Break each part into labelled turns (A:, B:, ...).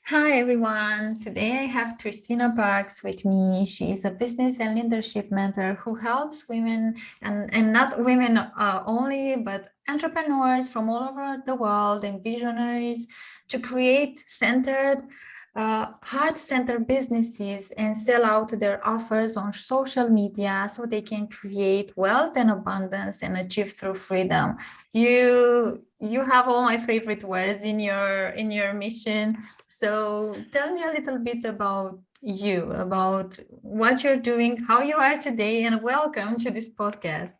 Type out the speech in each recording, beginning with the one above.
A: Hi everyone. Today I have Christina Parks with me. She is a business and leadership mentor who helps women and not women only, but entrepreneurs from all over the world and visionaries to create heart-centered businesses and sell out their offers on social media so they can create wealth and abundance and achieve through freedom. You have all my favorite words in your mission. So tell me a little bit about you, about what you're doing, how you are today, and welcome to this podcast.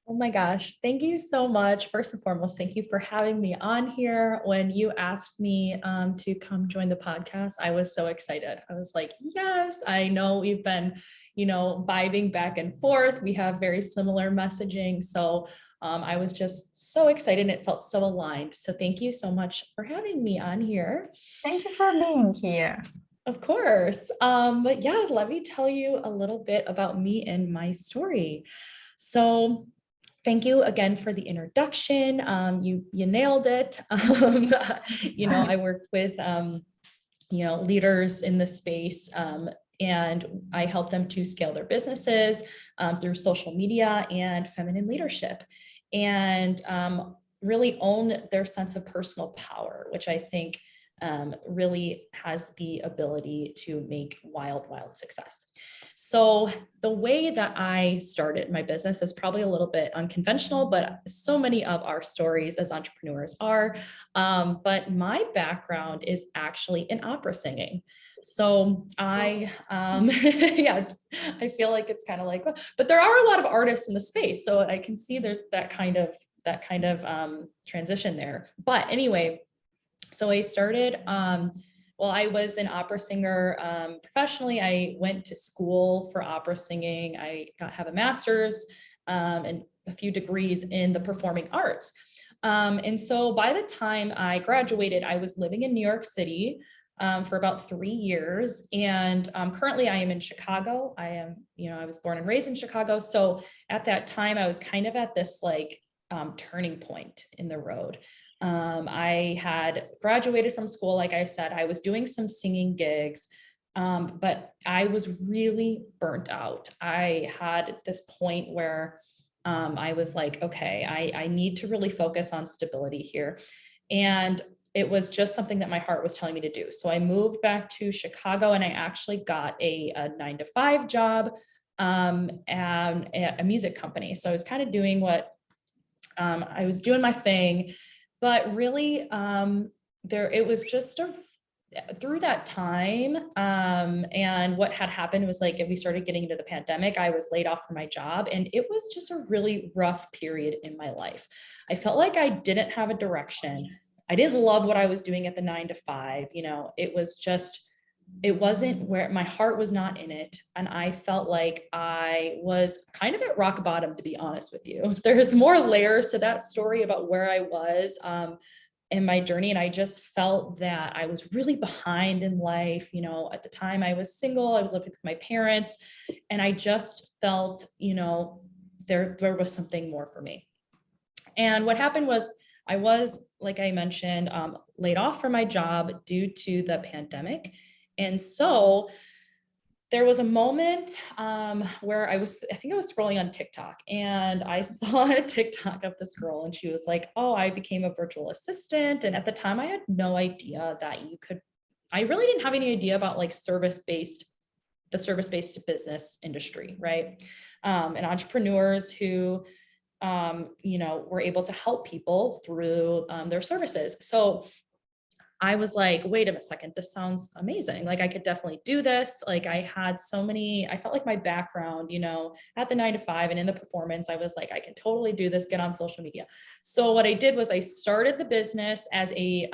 B: Oh my gosh, thank you so much. First and foremost, thank you for having me on here. When you asked me to come join the podcast, I was so excited. I was like, yes, I know we've been, vibing back and forth. We have very similar messaging. So I was just so excited and it felt so aligned. So thank you so much for having me on here.
A: Thank you for being here.
B: Of course. But yeah, let me tell you a little bit about me and my story. So thank you again for the introduction. You nailed it. I work with leaders in this space, and I help them to scale their businesses through social media and feminine leadership, and really own their sense of personal power, which I think really has the ability to make wild success. So the way that I started my business is probably a little bit unconventional, but so many of our stories as entrepreneurs are. But my background is actually in opera singing. So I feel like it's kind of like, but there are a lot of artists in the space, so I can see there's that kind of transition there. But anyway, so I started, I was an opera singer professionally. I went to school for opera singing. I have a master's and a few degrees in the performing arts. And so by the time I graduated, I was living in New York City for about 3 years. And currently I am in Chicago. I was born and raised in Chicago. So at that time I was kind of at this turning point in the road. I had graduated from school. Like I said, I was doing some singing gigs, but I was really burnt out. I had this point where I was like, okay, I need to really focus on stability here. And it was just something that my heart was telling me to do. So I moved back to Chicago and I actually got a 9-to-5 job and a music company. So I was kind of doing what I was doing my thing. But really, it was just through that time. And what had happened was if we started getting into the pandemic, I was laid off from my job. And it was just a really rough period in my life. I felt like I didn't have a direction. I didn't love what I was doing at the 9-to-5. It wasn't where my heart was not in it. And I felt like I was kind of at rock bottom, to be honest with you. There's more layers to that story about where I was in my journey. And I just felt that I was really behind in life. At the time I was single, I was living with my parents, and I just felt, there was something more for me. And what happened was I was, like I mentioned, laid off from my job due to the pandemic. And so there was a moment where I think I was scrolling on TikTok, and I saw a TikTok of this girl, and she was like, oh, I became a virtual assistant. And at the time I had no idea that I really didn't have any idea about the service-based business industry, right? And entrepreneurs who, were able to help people through their services. So I was like, wait a second, this sounds amazing. I could definitely do this. I felt like my background, at the 9-to-5 and in the performance, I was like, I can totally do this, get on social media. So what I did was I started the business as I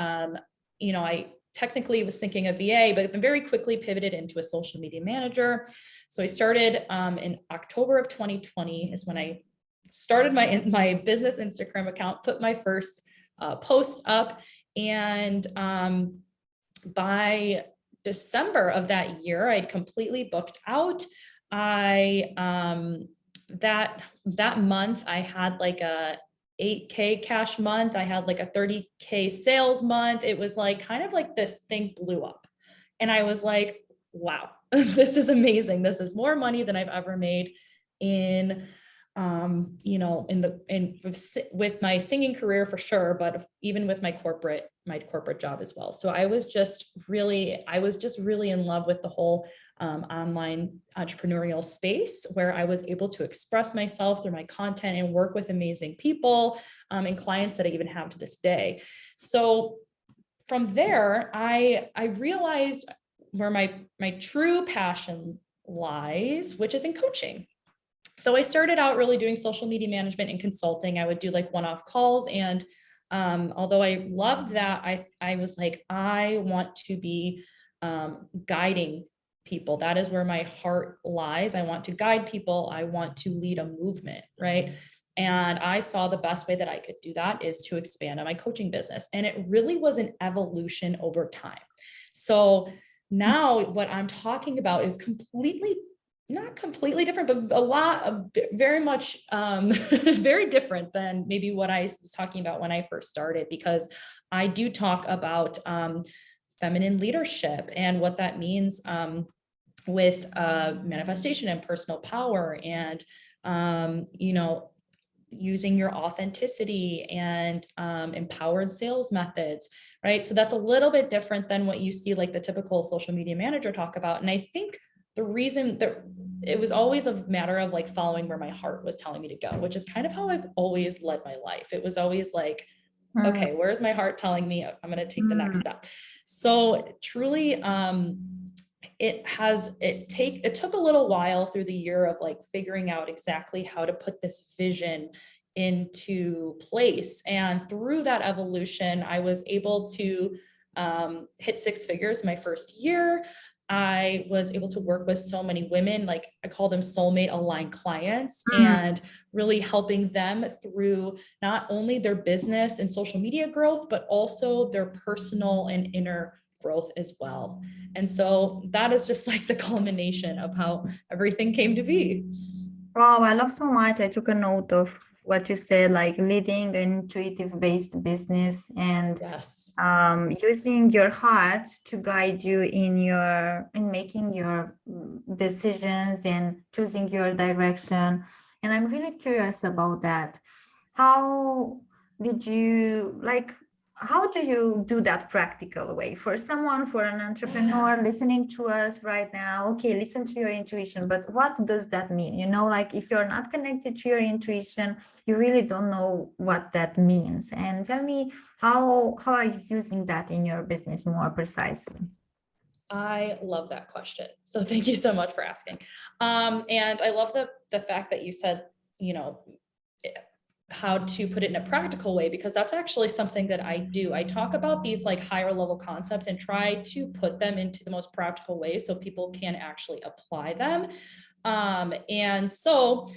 B: technically was thinking of VA, but very quickly pivoted into a social media manager. So I started in October of 2020 is when I started my business Instagram account, put my first post up. And by December of that year, I'd completely booked out. That month I had 8K cash month. I had like a 30K sales month. It was like kind of like this thing blew up. And I was like, wow, this is amazing. This is more money than I've ever made in with my singing career for sure, but even with my corporate job as well. So I was just really in love with the whole online entrepreneurial space, where I was able to express myself through my content and work with amazing people and clients that I even have to this day. So from there, I realized where my true passion lies, which is in coaching. So I started out really doing social media management and consulting. I would do like one-off calls. And although I loved that, I was like, I want to be guiding people. That is where my heart lies. I want to guide people. I want to lead a movement, right? And I saw the best way that I could do that is to expand on my coaching business. And it really was an evolution over time. So now what I'm talking about is not completely different, but a lot of very much very different than maybe what I was talking about when I first started, because I do talk about feminine leadership and what that means with manifestation and personal power, and using your authenticity and empowered sales methods, right? So that's a little bit different than what you see like the typical social media manager talk about. And I think the reason that it was always a matter of like following where my heart was telling me to go, which is kind of how I've always led my life. It was always like, okay, where's my heart telling me I'm going to take the next step? So truly, it took a little while through the year of like figuring out exactly how to put this vision into place. And through that evolution, I was able to hit 6 figures my first year. I was able to work with so many women, like I call them soulmate aligned clients, and really helping them through not only their business and social media growth, but also their personal and inner growth as well. And so that is just like the culmination of how everything came to be.
A: Wow, I love so much. I took a note of what you said, like leading an intuitive-based business and
B: Yes.
A: using your heart to guide you in making your decisions and choosing your direction. And I'm really curious about that. How did you like? How do you do that practical way for someone, for an entrepreneur listening to us right now? Okay, listen to your intuition, but what does that mean? Like if you're not connected to your intuition, you really don't know what that means. And tell me, how are you using that in your business more precisely?
B: I love that question. So thank you so much for asking. And I love the fact that you said, how to put it in a practical way, because that's actually something that I do. I talk about these like higher level concepts and try to put them into the most practical way so people can actually apply them. And so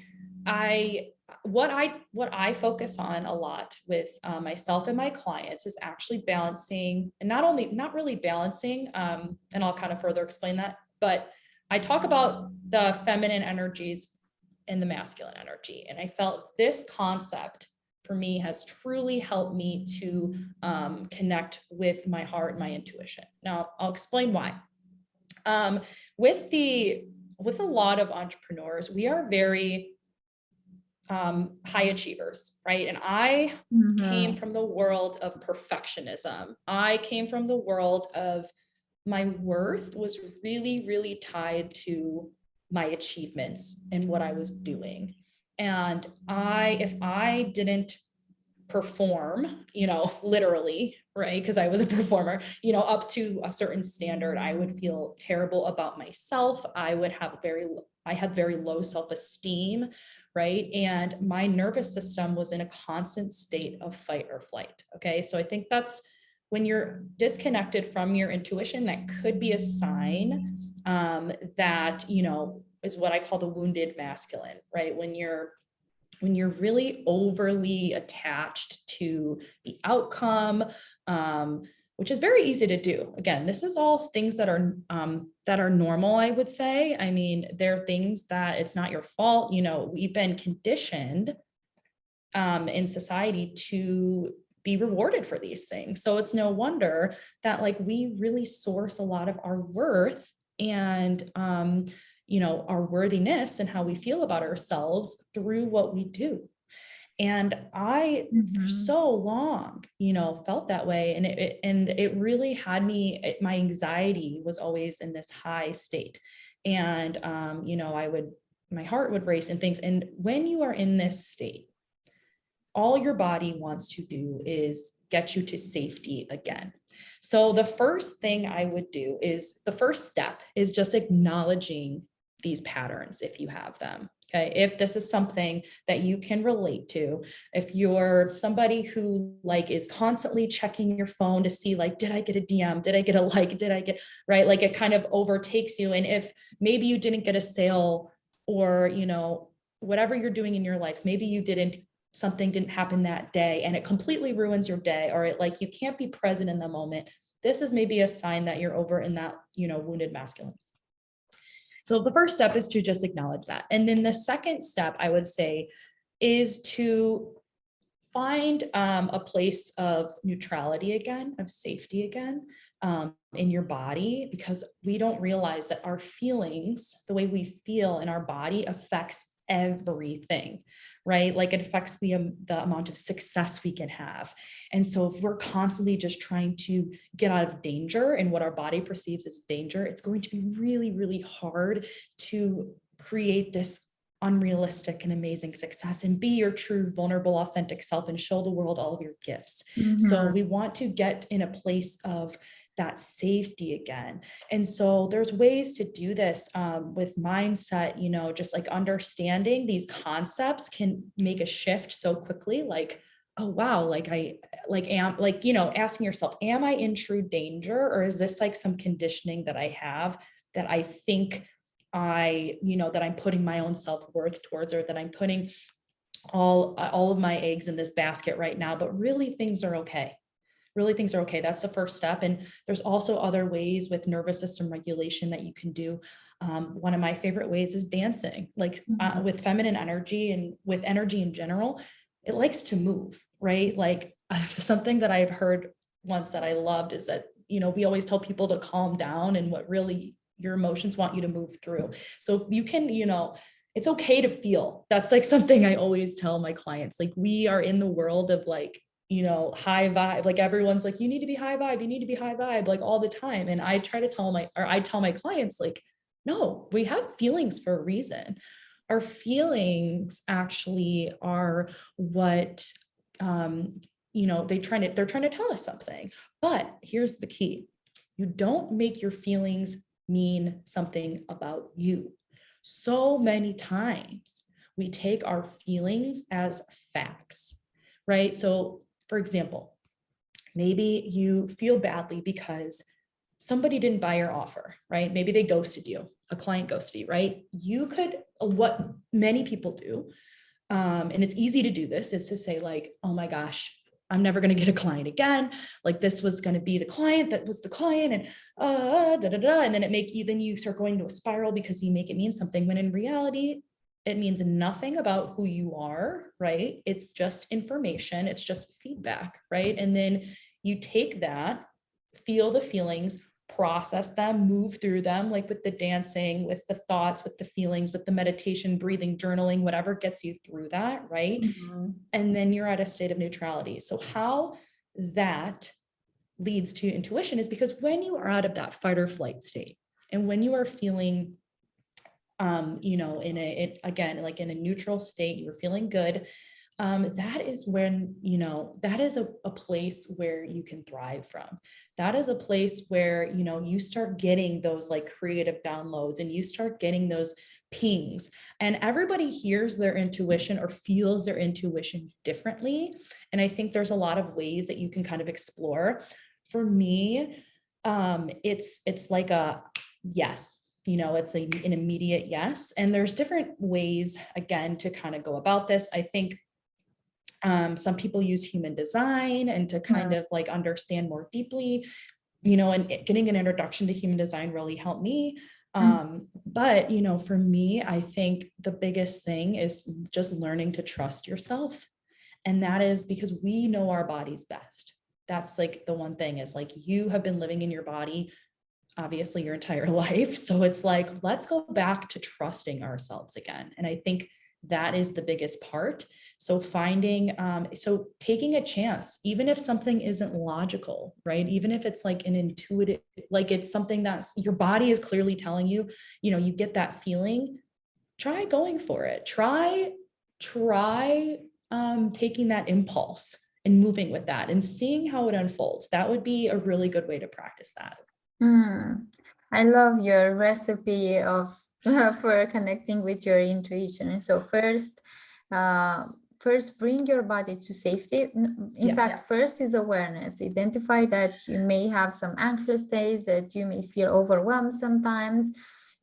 B: what I focus on a lot with myself and my clients is actually balancing, and not really balancing, and I'll kind of further explain that, but I talk about the feminine energies and the masculine energy. And I felt this concept for me has truly helped me to connect with my heart and my intuition. Now I'll explain why. With a lot of entrepreneurs, we are very high achievers, right? And I came from the world of perfectionism. I came from the world of my worth was really, really tied to my achievements and what I was doing. And if I didn't perform, literally, right? Because I was a performer, up to a certain standard, I would feel terrible about myself. I had very low self-esteem, right? And my nervous system was in a constant state of fight or flight. Okay. So I think that's when you're disconnected from your intuition, that could be a sign that, is what I call the wounded masculine, right? When you're really overly attached to the outcome, which is very easy to do. Again, this is all things that are normal, I would say. I mean, there are things that it's not your fault. We've been conditioned in society to be rewarded for these things. So it's no wonder that like we really source a lot of our worth and our worthiness and how we feel about ourselves through what we do. And I, for so long, felt that way. And it really had me, my anxiety was always in this high state. And, my heart would race and things. And when you are in this state, all your body wants to do is get you to safety again. So the first thing I would do is, the first step is just acknowledging these patterns if you have them. Okay. If this is something that you can relate to, if you're somebody who like is constantly checking your phone to see like, did I get a DM? Did I get a like? Did I get, right? Like it kind of overtakes you. And if maybe you didn't get a sale or, whatever you're doing in your life, maybe you didn't, something didn't happen that day and it completely ruins your day, or it like you can't be present in the moment. This is maybe a sign that you're over in that, wounded masculine. So the first step is to just acknowledge that. And then the second step I would say is to find a place of neutrality again, of safety again, in your body, because we don't realize that our feelings, the way we feel in our body affects everything, right? Like it affects the amount of success we can have. And so if we're constantly just trying to get out of danger and what our body perceives as danger, it's going to be really, really hard to create this unrealistic and amazing success and be your true, vulnerable, authentic self and show the world all of your gifts. So we want to get in a place of that safety again. And so there's ways to do this with mindset, just like understanding these concepts can make a shift so quickly. Like, oh, wow, like I like am like, asking yourself, am I in true danger? Or is this like some conditioning that I have that I think that I'm putting my own self-worth towards, or that I'm putting all of my eggs in this basket right now, but really things are okay. Really things are okay. That's the first step. And there's also other ways with nervous system regulation that you can do. One of my favorite ways is dancing, like with feminine energy and with energy in general, it likes to move, right? Like something that I've heard once that I loved is that, we always tell people to calm down and what really your emotions want you to move through. So if you can, it's okay to feel. That's like something I always tell my clients. Like we are in the world of like, high vibe, like everyone's like, you need to be high vibe, you need to be high vibe, like all the time. And I try to I tell my clients, like, no, we have feelings for a reason. Our feelings actually are what, they're trying to tell us something. But here's the key. You don't make your feelings mean something about you. So many times we take our feelings as facts, right? So for example, maybe you feel badly because somebody didn't buy your offer, right? Maybe they ghosted you, a client ghosted you, right? You could, what many people do, and it's easy to do this, is to say like, oh my gosh, I'm never going to get a client again. Like this was going to be the client that was the client, and and then then you start going to a spiral because you make it mean something, when in reality, it means nothing about who you are, right? It's just information. It's just feedback, right? And then you take that, feel the feelings, process them, move through them, like with the dancing, with the thoughts, with the feelings, with the meditation, breathing, journaling, whatever gets you through that, right? And then you're at a state of neutrality. So how that leads to intuition is because when you are out of that fight or flight state, and when you are feeling again, like in a neutral state, you're feeling good. That is when, that is a place where you can thrive from. That is a place where, you start getting those like creative downloads, and you start getting those pings, and everybody hears their intuition or feels their intuition differently. And I think there's a lot of ways that you can kind of explore. For me, it's like a yes. It's an immediate yes. And there's different ways, again, to kind of go about this. I think some people use human design and to kind of like understand more deeply, and getting an introduction to human design really helped me. But, for me, I think the biggest thing is just learning to trust yourself And that is because we know our bodies best. That's like the one thing is like, you have been living in your body obviously your entire life. So it's like, let's go back to trusting ourselves again. And I think that is the biggest part. So so taking a chance, even if something isn't logical, right? Even if it's like an intuitive, like it's something that's your body is clearly telling you, you get that feeling, try going for it. Try taking that impulse and moving with that and seeing how it unfolds. That would be a really good way to practice that.
A: I love your recipe of for connecting with your intuition. And so first bring your body to safety. In fact, first is awareness. Identify that you may have some anxious states, that you may feel overwhelmed sometimes.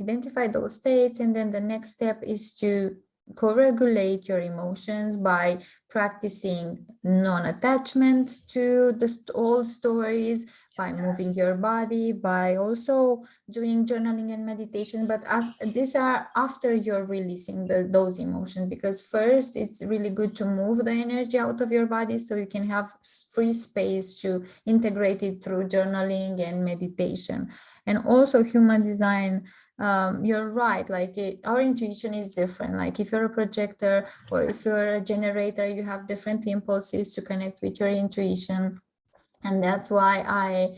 A: Identify those states, and then the next step is to co-regulate your emotions by practicing non-attachment to the old stories, by moving your body, by also doing journaling and meditation. But as these are after you're releasing those emotions, because first it's really good to move the energy out of your body so you can have free space to integrate it through journaling and meditation. And also human design, you're right, like our intuition is different. Like if you're a projector or if you're a generator, you have different impulses to connect with your intuition. And that's why I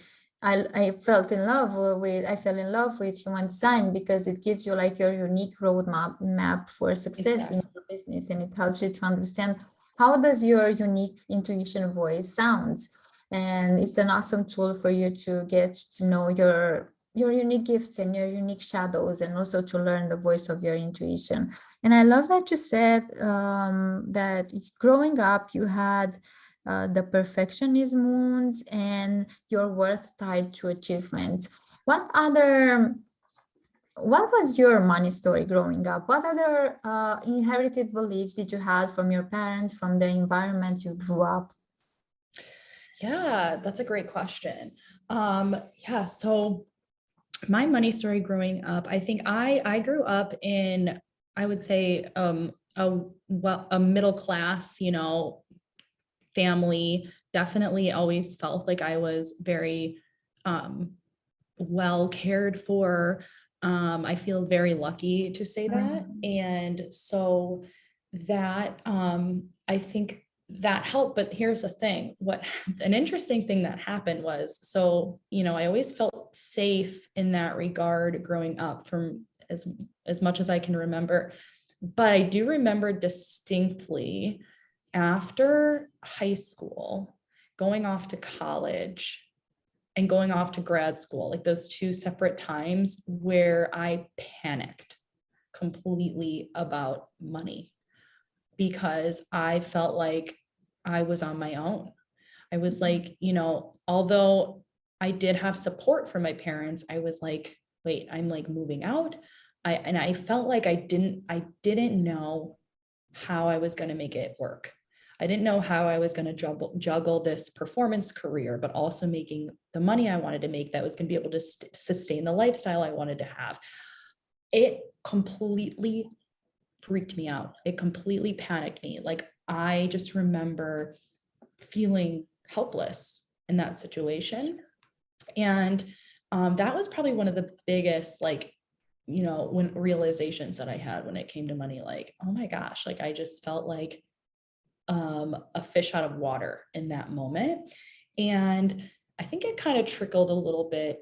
A: fell in love with human design, because it gives you like your unique roadmap for success in your business, and it helps you to understand how does your unique intuition voice sounds. And it's an awesome tool for you to get to know your unique gifts and your unique shadows, and also to learn the voice of your intuition. And I love that you said that growing up you had the perfectionism wounds and your worth tied to achievements. What was your money story growing up? What other inherited beliefs did you have from your parents, from the environment you grew up?
B: Yeah, that's a great question. So my money story growing up, I think I grew up in, I would say, a middle class, family. Definitely always felt like I was very well cared for. I feel very lucky to say that. And so that I think that helped. But here's the thing, what an interesting thing that happened was, so, I always felt safe in that regard growing up from as much as I can remember. But I do remember distinctly after high school, going off to college and going off to grad school, like those two separate times where I panicked completely about money because I felt like I was on my own. I was like, although I did have support from my parents, I was like, wait, I'm like moving out. I felt like I didn't know how I was going to make it work. I didn't know how I was going to juggle this performance career, but also making the money I wanted to make that was going to be able to sustain the lifestyle I wanted to have. It completely freaked me out. It completely panicked me. Like, I just remember feeling helpless in that situation. And that was probably one of the biggest, like, when realizations that I had when it came to money, like, oh my gosh, like I just felt like a fish out of water in that moment. And I think it kind of trickled a little bit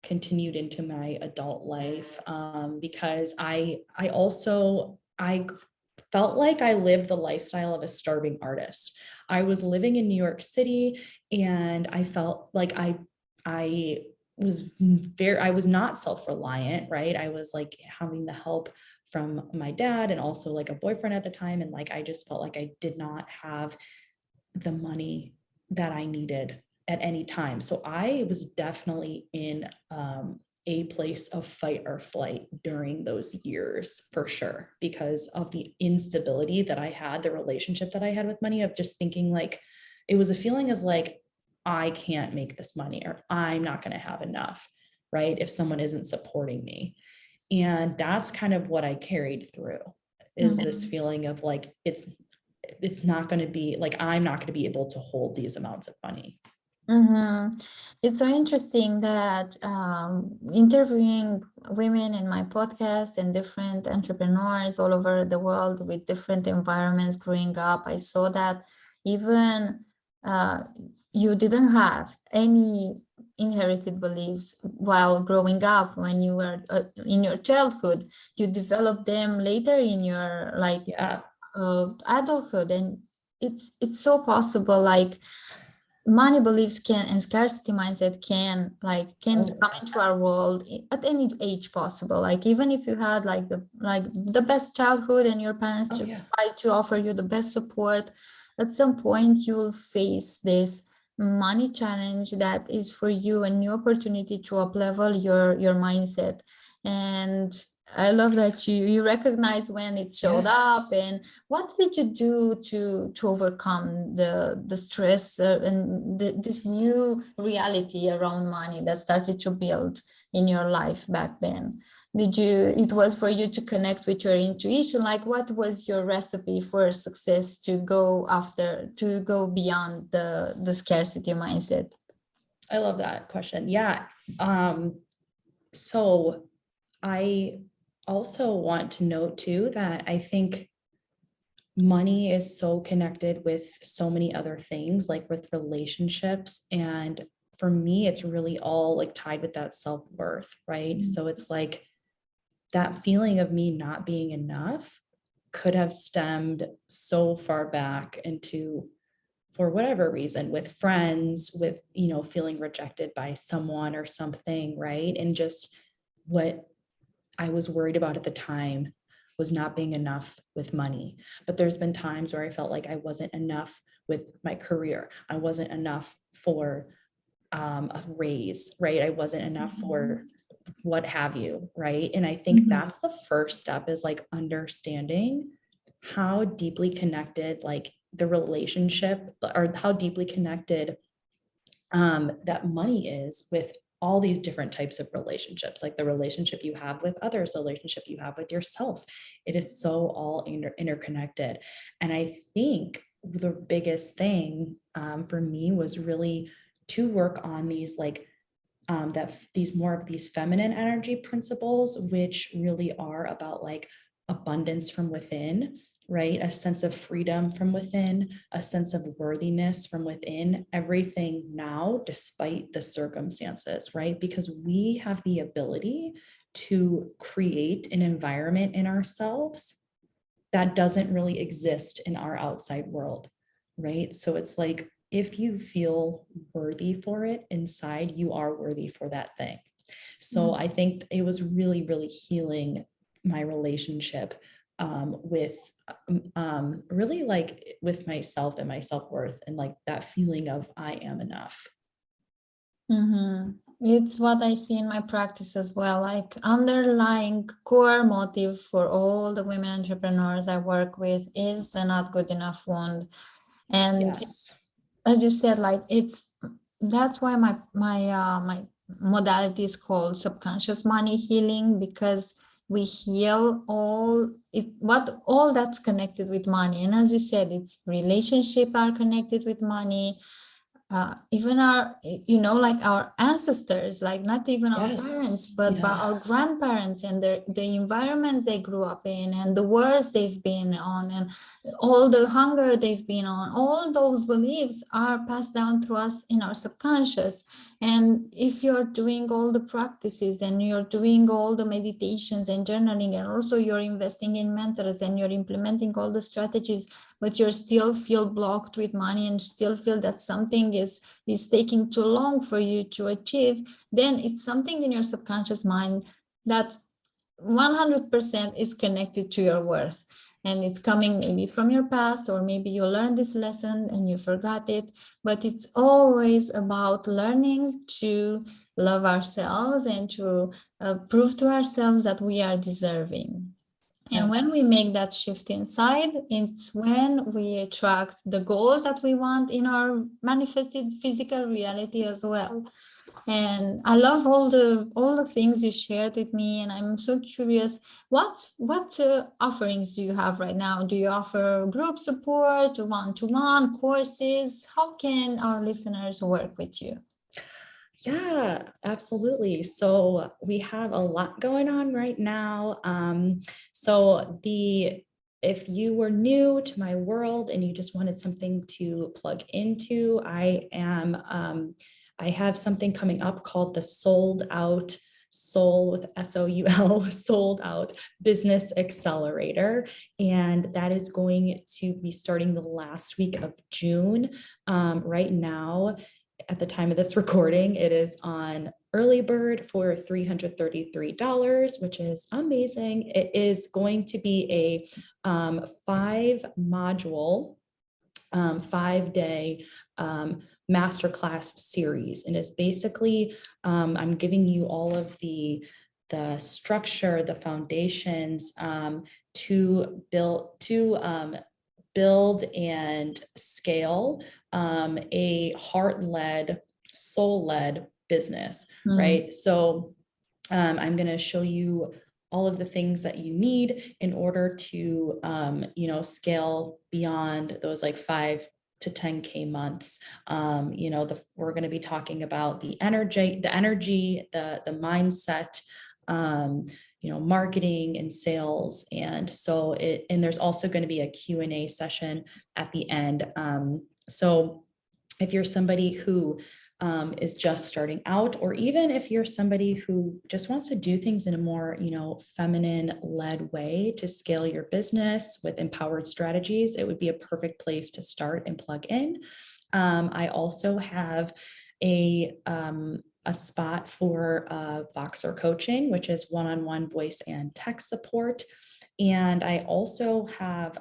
B: continued into my adult life, because I felt like I lived the lifestyle of a starving artist. I was living in New York City, and I felt like I was not self-reliant, right? I was like having the help from my dad and also like a boyfriend at the time. And like, I just felt like I did not have the money that I needed at any time. So I was definitely in a place of fight or flight during those years, for sure, because of the instability that I had, the relationship that I had with money, of just thinking like, it was a feeling of like, I can't make this money, or I'm not going to have enough, right? If someone isn't supporting me. And that's kind of what I carried through, is this feeling of like, it's not going to be like, I'm not going to be able to hold these amounts of money.
A: It's so interesting that interviewing women in my podcast and different entrepreneurs all over the world with different environments growing up, I saw that even you didn't have any inherited beliefs while growing up. When you were in your childhood, you developed them later in your adulthood, and it's so possible. Like, money beliefs can and scarcity mindset can come into our world at any age possible. Like, even if you had the best childhood and your parents try to offer you the best support, at some point you'll face this money challenge that is for you a new opportunity to up level your mindset. And I love that you recognize when it showed up. And what did you do to overcome the stress and this new reality around money that started to build in your life back then? It was for you to connect with your intuition? Like, what was your recipe for success to go beyond the scarcity mindset?
B: I love that question. Yeah. So I also want to note too that I think money is so connected with so many other things, like with relationships. And for me, it's really all like tied with that self-worth, right? So it's like that feeling of me not being enough could have stemmed so far back into, for whatever reason, with friends, with, feeling rejected by someone or something, right? And just what I was worried about at the time was not being enough with money. But there's been times where I felt like I wasn't enough with my career. I wasn't enough for a raise, right? I wasn't enough for what have you, right? And I think that's the first step, is like understanding how deeply connected like the relationship, or how deeply connected that money is with all these different types of relationships, like the relationship you have with others, the relationship you have with yourself. It is so all interconnected. And I think the biggest thing for me was really to work on these more of these feminine energy principles, which really are about like abundance from within, right? A sense of freedom from within, a sense of worthiness from within, everything now, despite the circumstances, right? Because we have the ability to create an environment in ourselves that doesn't really exist in our outside world, right? So it's like, if you feel worthy for it inside, you are worthy for that thing. So I think it was really, really healing my relationship with really like with myself and my self-worth, and like that feeling of I am enough.
A: It's what I see in my practice as well. Like, underlying core motive for all the women entrepreneurs I work with is a not good enough wound. And as you said, like, that's why my modality is called subconscious money healing, because we heal all that's connected with money. And as you said, it's relationship are connected with money. Even our, like our ancestors, like not even our parents, but our grandparents and the environments they grew up in, and the wars they've been on, and all the hunger they've been on, all those beliefs are passed down through us in our subconscious. And if you're doing all the practices, and you're doing all the meditations and journaling, and also you're investing in mentors, and you're implementing all the strategies, but you still feel blocked with money, and still feel that something is taking too long for you to achieve, then it's something in your subconscious mind that 100% is connected to your worth. And it's coming maybe from your past, or maybe you learned this lesson and you forgot it. But it's always about learning to love ourselves and to prove to ourselves that we are deserving. And when we make that shift inside, it's when we attract the goals that we want in our manifested physical reality as well. And I love all the things you shared with me, and I'm so curious. What offerings do you have right now? Do you offer group support, one-to-one courses? How can our listeners work with you?
B: Yeah, absolutely. So we have a lot going on right now. If you were new to my world and you just wanted something to plug into, I have something coming up called the Sold Out Soul with SOUL, Sold Out Business Accelerator. And that is going to be starting the last week of June. Right now, at the time of this recording, it is on early bird for $333, which is amazing. It is going to be a 5-module, 5-day masterclass series, and is basically I'm giving you all of the structure, the foundations to build and scale a heart-led, soul-led business, right? So I'm going to show you all of the things that you need in order to, scale beyond those like 5 to 10K months. We're going to be talking about the energy, the mindset, marketing and sales. And there's also going to be a Q&A session at the end. So if you're somebody who is just starting out, or even if you're somebody who just wants to do things in a more, feminine led way to scale your business with empowered strategies, it would be a perfect place to start and plug in. I also have a spot for Voxer coaching, which is one-on-one voice and text support. And I also have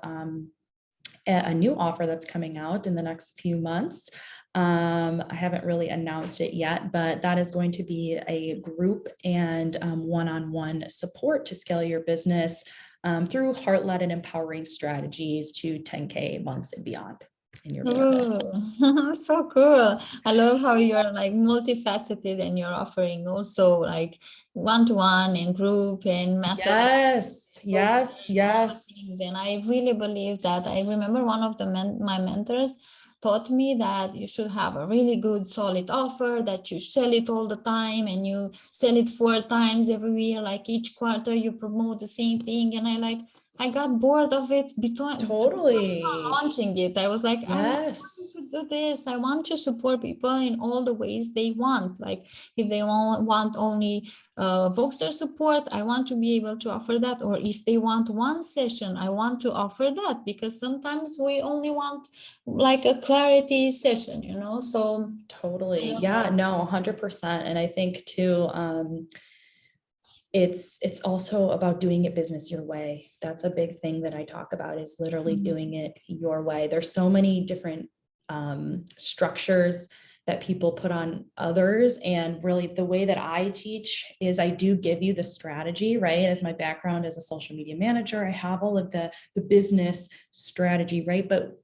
B: a new offer that's coming out in the next few months. I haven't really announced it yet, but that is going to be a group and one-on-one support to scale your business through heart-led and empowering strategies to 10K months and beyond in your business.
A: So cool. I love how you're like multifaceted and you're offering also like one-to-one and group and master.
B: Yes.
A: And I really believe that. I remember one of my mentors taught me that you should have a really good solid offer, that you sell it all the time and you sell it 4 times every year, like each quarter you promote the same thing. And I got bored of it
B: Totally
A: launching it. I was like, I want
B: yes
A: to do this. I want to support people in all the ways they want. Like if they want only Voxer support, I want to be able to offer that. Or if they want one session, I want to offer that, because sometimes we only want like a clarity session, so
B: totally yeah no 100%. And I think too it's also about doing it business your way. That's a big thing that I talk about, is literally doing it your way. There's so many different structures that people put on others. And really the way that I teach is I do give you the strategy, right? As my background as a social media manager, I have all of the business strategy, right? But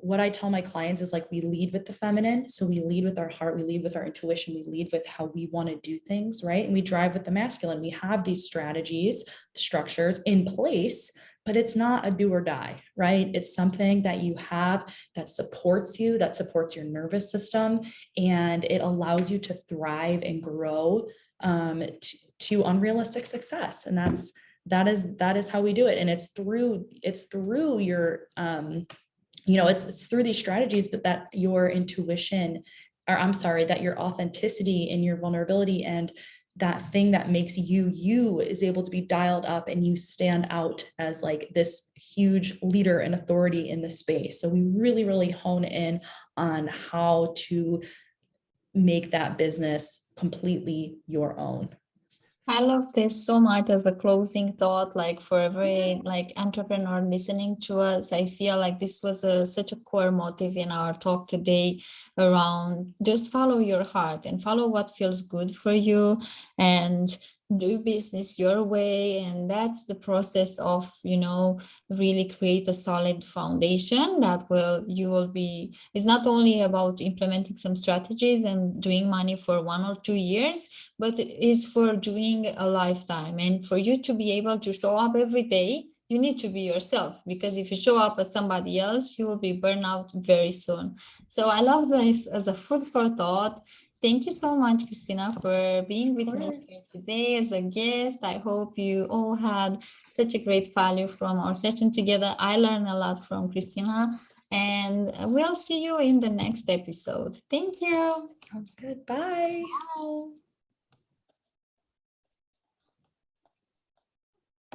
B: what I tell my clients is like, we lead with the feminine. So we lead with our heart, we lead with our intuition, we lead with how we want to do things, right? And we drive with the masculine. We have these strategies, structures in place, but it's not a do or die, right? It's something that you have that supports you, that supports your nervous system, and it allows you to thrive and grow to unrealistic success. And that is how we do it. And it's through your it's through these strategies, but that your intuition, or I'm sorry, that your authenticity and your vulnerability and that thing that makes you is able to be dialed up, and you stand out as like this huge leader and authority in the space. So we really, really hone in on how to make that business completely your own.
A: I love this so much as a closing thought, like for every like entrepreneur listening to us. I feel like this was such a core motive in our talk today, around just follow your heart and follow what feels good for you. And do business your way, and that's the process of, you know, really create a solid foundation that will you will be. It's not only about implementing some strategies and doing money for 1 or 2 years, but it's for doing a lifetime. And for you to be able to show up every day, you need to be yourself, because if you show up as somebody else, you will be burned out very soon. So I love this as a food for thought. Thank you so much, Christina, for being with me here today as a guest. I hope you all had such a great value from our session together. I learned a lot from Christina, and we'll see you in the next episode. Thank you.
B: Sounds good. Bye.
A: Bye.